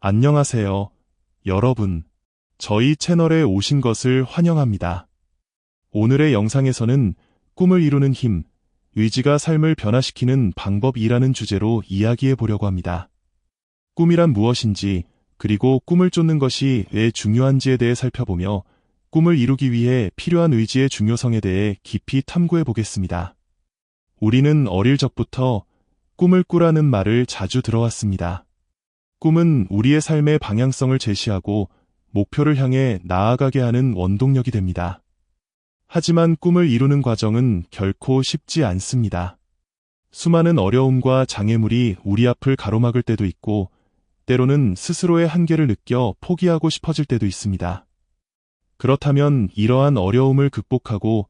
안녕하세요, 여러분. 저희 채널에 오신 것을 환영합니다. 오늘의 영상에서는 꿈을 이루는 힘, 의지가 삶을 변화시키는 방법이라는 주제로 이야기해 보려고 합니다. 꿈이란 무엇인지, 그리고 꿈을 쫓는 것이 왜 중요한지에 대해 살펴보며 꿈을 이루기 위해 필요한 의지의 중요성에 대해 깊이 탐구해 보겠습니다. 우리는 어릴 적부터 꿈을 꾸라는 말을 자주 들어왔습니다. 꿈은 우리의 삶의 방향성을 제시하고 목표를 향해 나아가게 하는 원동력이 됩니다. 하지만 꿈을 이루는 과정은 결코 쉽지 않습니다. 수많은 어려움과 장애물이 우리 앞을 가로막을 때도 있고, 때로는 스스로의 한계를 느껴 포기하고 싶어질 때도 있습니다. 그렇다면 이러한 어려움을 극복하고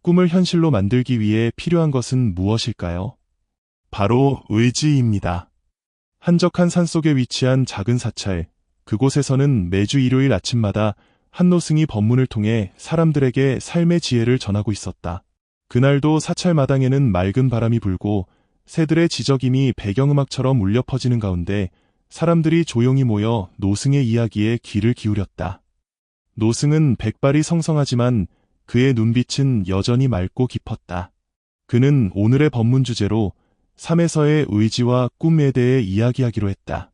꿈을 현실로 만들기 위해 필요한 것은 무엇일까요? 바로 의지입니다. 한적한 산속에 위치한 작은 사찰, 그곳에서는 매주 일요일 아침마다 한 노승이 법문을 통해 사람들에게 삶의 지혜를 전하고 있었다. 그날도 사찰 마당에는 맑은 바람이 불고 새들의 지저귀이 배경음악처럼 울려 퍼지는 가운데 사람들이 조용히 모여 노승의 이야기에 귀를 기울였다. 노승은 백발이 성성하지만 그의 눈빛은 여전히 맑고 깊었다. 그는 오늘의 법문 주제로 삶에서의 의지와 꿈에 대해 이야기하기로 했다.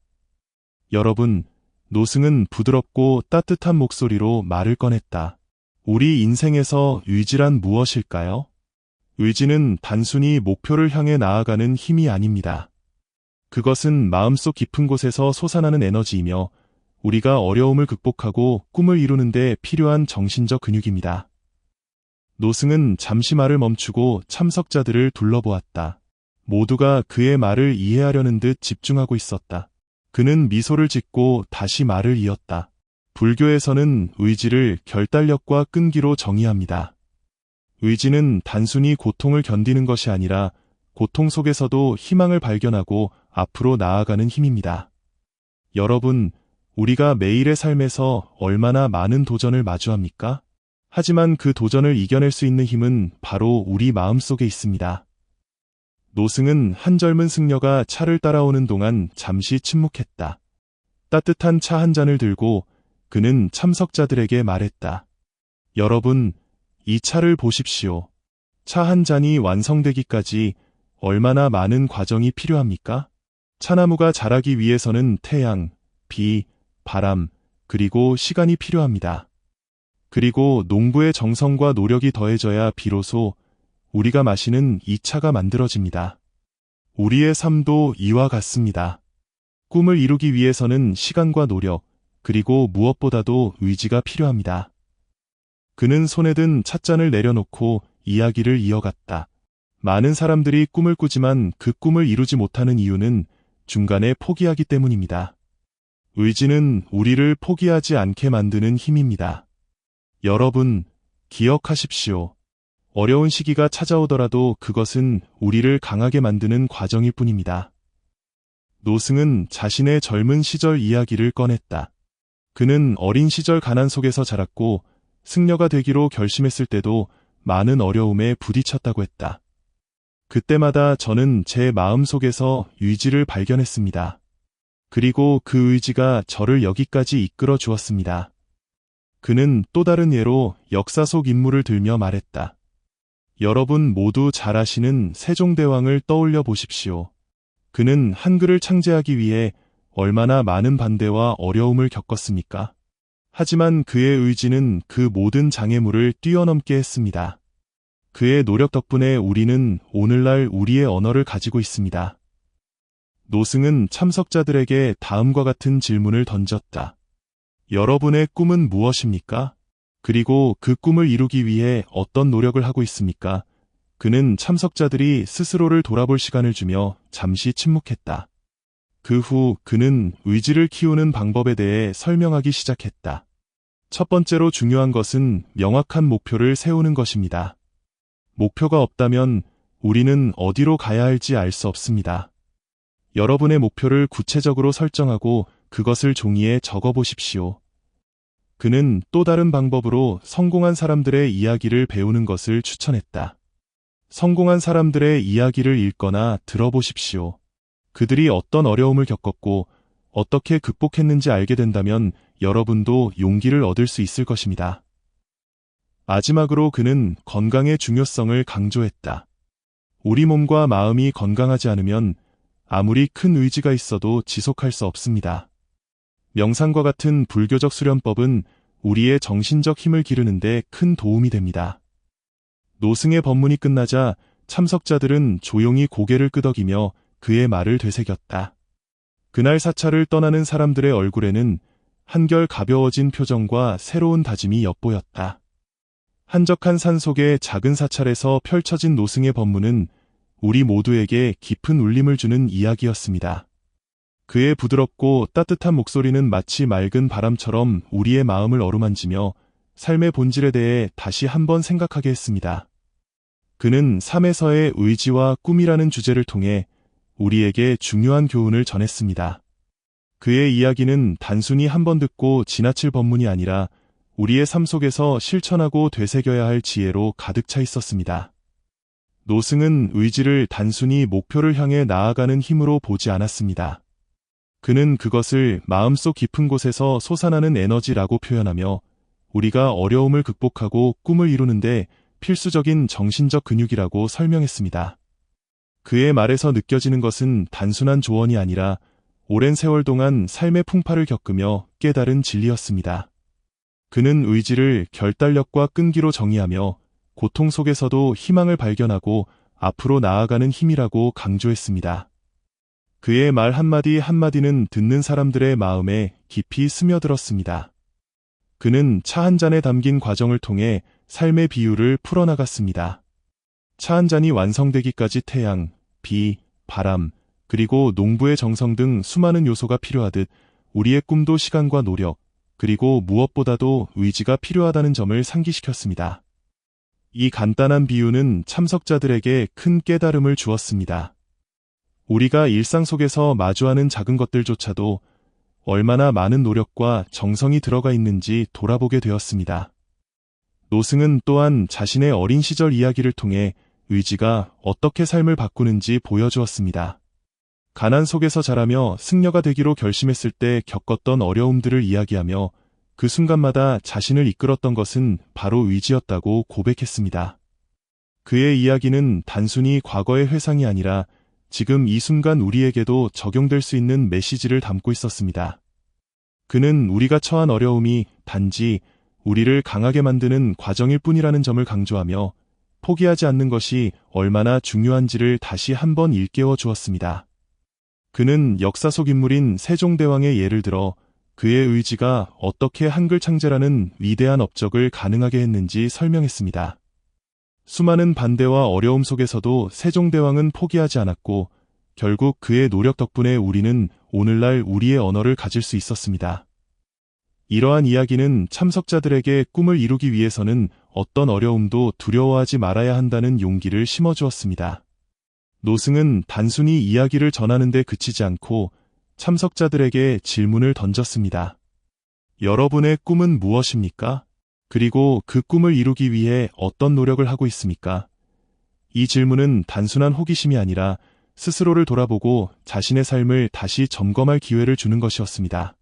여러분, 노승은 부드럽고 따뜻한 목소리로 말을 꺼냈다. 우리 인생에서 의지란 무엇일까요? 의지는 단순히 목표를 향해 나아가는 힘이 아닙니다. 그것은 마음속 깊은 곳에서 솟아나는 에너지이며 우리가 어려움을 극복하고 꿈을 이루는 데 필요한 정신적 근육입니다. 노승은 잠시 말을 멈추고 참석자들을 둘러보았다. 모두가 그의 말을 이해하려는 듯 집중하고 있었다. 그는 미소를 짓고 다시 말을 이었다. 불교에서는 의지를 결단력과 끈기로 정의합니다. 의지는 단순히 고통을 견디는 것이 아니라 고통 속에서도 희망을 발견하고 앞으로 나아가는 힘입니다. 여러분, 우리가 매일의 삶에서 얼마나 많은 도전을 마주합니까? 하지만 그 도전을 이겨낼 수 있는 힘은 바로 우리 마음속에 있습니다. 노승은 한 젊은 승려가 차를 따라오는 동안 잠시 침묵했다. 따뜻한 차 한 잔을 들고 그는 참석자들에게 말했다. 여러분, 이 차를 보십시오. 차 한 잔이 완성되기까지 얼마나 많은 과정이 필요합니까? 차나무가 자라기 위해서는 태양, 비, 바람, 그리고 시간이 필요합니다. 그리고 농부의 정성과 노력이 더해져야 비로소 우리가 마시는 이 차가 만들어집니다. 우리의 삶도 이와 같습니다. 꿈을 이루기 위해서는 시간과 노력, 그리고 무엇보다도 의지가 필요합니다. 그는 손에 든 찻잔을 내려놓고 이야기를 이어갔다. 많은 사람들이 꿈을 꾸지만 그 꿈을 이루지 못하는 이유는 중간에 포기하기 때문입니다. 의지는 우리를 포기하지 않게 만드는 힘입니다. 여러분, 기억하십시오. 어려운 시기가 찾아오더라도 그것은 우리를 강하게 만드는 과정일 뿐입니다. 노승은 자신의 젊은 시절 이야기를 꺼냈다. 그는 어린 시절 가난 속에서 자랐고 승려가 되기로 결심했을 때도 많은 어려움에 부딪혔다고 했다. 그때마다 저는 제 마음속에서 의지를 발견했습니다. 그리고 그 의지가 저를 여기까지 이끌어 주었습니다. 그는 또 다른 예로 역사 속 인물을 들며 말했다. 여러분 모두 잘 아시는 세종대왕을 떠올려 보십시오. 그는 한글을 창제하기 위해 얼마나 많은 반대와 어려움을 겪었습니까? 하지만 그의 의지는 그 모든 장애물을 뛰어넘게 했습니다. 그의 노력 덕분에 우리는 오늘날 우리의 언어를 가지고 있습니다. 노승은 참석자들에게 다음과 같은 질문을 던졌다. 여러분의 꿈은 무엇입니까? 그리고 그 꿈을 이루기 위해 어떤 노력을 하고 있습니까? 그는 참석자들이 스스로를 돌아볼 시간을 주며 잠시 침묵했다. 그 후 그는 의지를 키우는 방법에 대해 설명하기 시작했다. 첫 번째로 중요한 것은 명확한 목표를 세우는 것입니다. 목표가 없다면 우리는 어디로 가야 할지 알 수 없습니다. 여러분의 목표를 구체적으로 설정하고 그것을 종이에 적어 보십시오. 그는 또 다른 방법으로 성공한 사람들의 이야기를 배우는 것을 추천했다. 성공한 사람들의 이야기를 읽거나 들어보십시오. 그들이 어떤 어려움을 겪었고 어떻게 극복했는지 알게 된다면 여러분도 용기를 얻을 수 있을 것입니다. 마지막으로 그는 건강의 중요성을 강조했다. 우리 몸과 마음이 건강하지 않으면 아무리 큰 의지가 있어도 지속할 수 없습니다. 명상과 같은 불교적 수련법은 우리의 정신적 힘을 기르는데 큰 도움이 됩니다. 노승의 법문이 끝나자 참석자들은 조용히 고개를 끄덕이며 그의 말을 되새겼다. 그날 사찰을 떠나는 사람들의 얼굴에는 한결 가벼워진 표정과 새로운 다짐이 엿보였다. 한적한 산 속의 작은 사찰에서 펼쳐진 노승의 법문은 우리 모두에게 깊은 울림을 주는 이야기였습니다. 그의 부드럽고 따뜻한 목소리는 마치 맑은 바람처럼 우리의 마음을 어루만지며 삶의 본질에 대해 다시 한번 생각하게 했습니다. 그는 삶에서의 의지와 꿈이라는 주제를 통해 우리에게 중요한 교훈을 전했습니다. 그의 이야기는 단순히 한번 듣고 지나칠 법문이 아니라 우리의 삶 속에서 실천하고 되새겨야 할 지혜로 가득 차 있었습니다. 노승은 의지를 단순히 목표를 향해 나아가는 힘으로 보지 않았습니다. 그는 그것을 마음속 깊은 곳에서 솟아나는 에너지라고 표현하며 우리가 어려움을 극복하고 꿈을 이루는데 필수적인 정신적 근육이라고 설명했습니다. 그의 말에서 느껴지는 것은 단순한 조언이 아니라 오랜 세월 동안 삶의 풍파를 겪으며 깨달은 진리였습니다. 그는 의지를 결단력과 끈기로 정의하며 고통 속에서도 희망을 발견하고 앞으로 나아가는 힘이라고 강조했습니다. 그의 말 한마디 한마디는 듣는 사람들의 마음에 깊이 스며들었습니다. 그는 차 한 잔에 담긴 과정을 통해 삶의 비유를 풀어나갔습니다. 차 한 잔이 완성되기까지 태양, 비, 바람, 그리고 농부의 정성 등 수많은 요소가 필요하듯 우리의 꿈도 시간과 노력, 그리고 무엇보다도 의지가 필요하다는 점을 상기시켰습니다. 이 간단한 비유는 참석자들에게 큰 깨달음을 주었습니다. 우리가 일상 속에서 마주하는 작은 것들조차도 얼마나 많은 노력과 정성이 들어가 있는지 돌아보게 되었습니다. 노승은 또한 자신의 어린 시절 이야기를 통해 의지가 어떻게 삶을 바꾸는지 보여주었습니다. 가난 속에서 자라며 승려가 되기로 결심했을 때 겪었던 어려움들을 이야기하며 그 순간마다 자신을 이끌었던 것은 바로 의지였다고 고백했습니다. 그의 이야기는 단순히 과거의 회상이 아니라 지금 이 순간 우리에게도 적용될 수 있는 메시지를 담고 있었습니다. 그는 우리가 처한 어려움이 단지 우리를 강하게 만드는 과정일 뿐이라는 점을 강조하며 포기하지 않는 것이 얼마나 중요한지를 다시 한번 일깨워 주었습니다. 그는 역사 속 인물인 세종대왕의 예를 들어 그의 의지가 어떻게 한글 창제라는 위대한 업적을 가능하게 했는지 설명했습니다. 수많은 반대와 어려움 속에서도 세종대왕은 포기하지 않았고 결국 그의 노력 덕분에 우리는 오늘날 우리의 언어를 가질 수 있었습니다. 이러한 이야기는 참석자들에게 꿈을 이루기 위해서는 어떤 어려움도 두려워하지 말아야 한다는 용기를 심어주었습니다. 노승은 단순히 이야기를 전하는 데 그치지 않고 참석자들에게 질문을 던졌습니다. 여러분의 꿈은 무엇입니까? 그리고 그 꿈을 이루기 위해 어떤 노력을 하고 있습니까? 이 질문은 단순한 호기심이 아니라 스스로를 돌아보고 자신의 삶을 다시 점검할 기회를 주는 것이었습니다.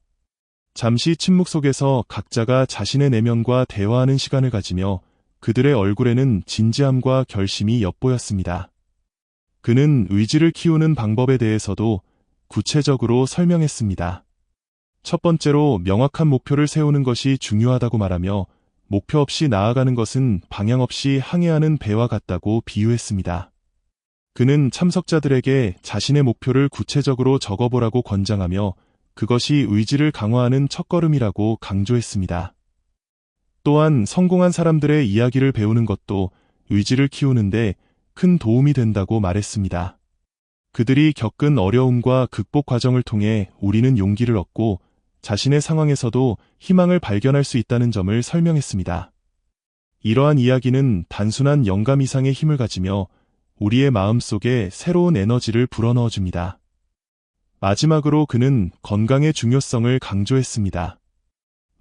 잠시 침묵 속에서 각자가 자신의 내면과 대화하는 시간을 가지며 그들의 얼굴에는 진지함과 결심이 엿보였습니다. 그는 의지를 키우는 방법에 대해서도 구체적으로 설명했습니다. 첫 번째로 명확한 목표를 세우는 것이 중요하다고 말하며 목표 없이 나아가는 것은 방향 없이 항해하는 배와 같다고 비유했습니다. 그는 참석자들에게 자신의 목표를 구체적으로 적어보라고 권장하며 그것이 의지를 강화하는 첫걸음이라고 강조했습니다. 또한 성공한 사람들의 이야기를 배우는 것도 의지를 키우는데 큰 도움이 된다고 말했습니다. 그들이 겪은 어려움과 극복 과정을 통해 우리는 용기를 얻고 자신의 상황에서도 희망을 발견할 수 있다는 점을 설명했습니다. 이러한 이야기는 단순한 영감 이상의 힘을 가지며 우리의 마음속에 새로운 에너지를 불어넣어 줍니다. 마지막으로 그는 건강의 중요성을 강조했습니다.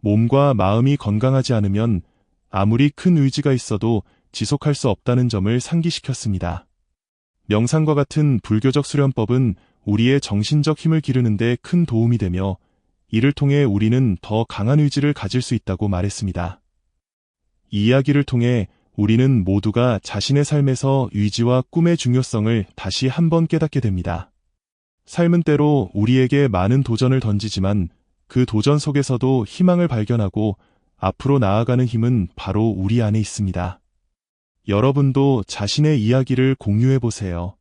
몸과 마음이 건강하지 않으면 아무리 큰 의지가 있어도 지속할 수 없다는 점을 상기시켰습니다. 명상과 같은 불교적 수련법은 우리의 정신적 힘을 기르는 데 큰 도움이 되며 이를 통해 우리는 더 강한 의지를 가질 수 있다고 말했습니다. 이 이야기를 통해 우리는 모두가 자신의 삶에서 의지와 꿈의 중요성을 다시 한번 깨닫게 됩니다. 삶은 때로 우리에게 많은 도전을 던지지만 그 도전 속에서도 희망을 발견하고 앞으로 나아가는 힘은 바로 우리 안에 있습니다. 여러분도 자신의 이야기를 공유해 보세요.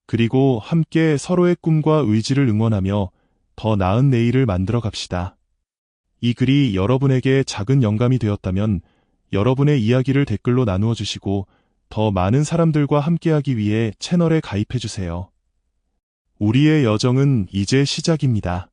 그리고 함께 서로의 꿈과 의지를 응원하며 더 나은 내일을 만들어 갑시다. 이 글이 여러분에게 작은 영감이 되었다면 여러분의 이야기를 댓글로 나누어 주시고 더 많은 사람들과 함께하기 위해 채널에 가입해 주세요. 우리의 여정은 이제 시작입니다.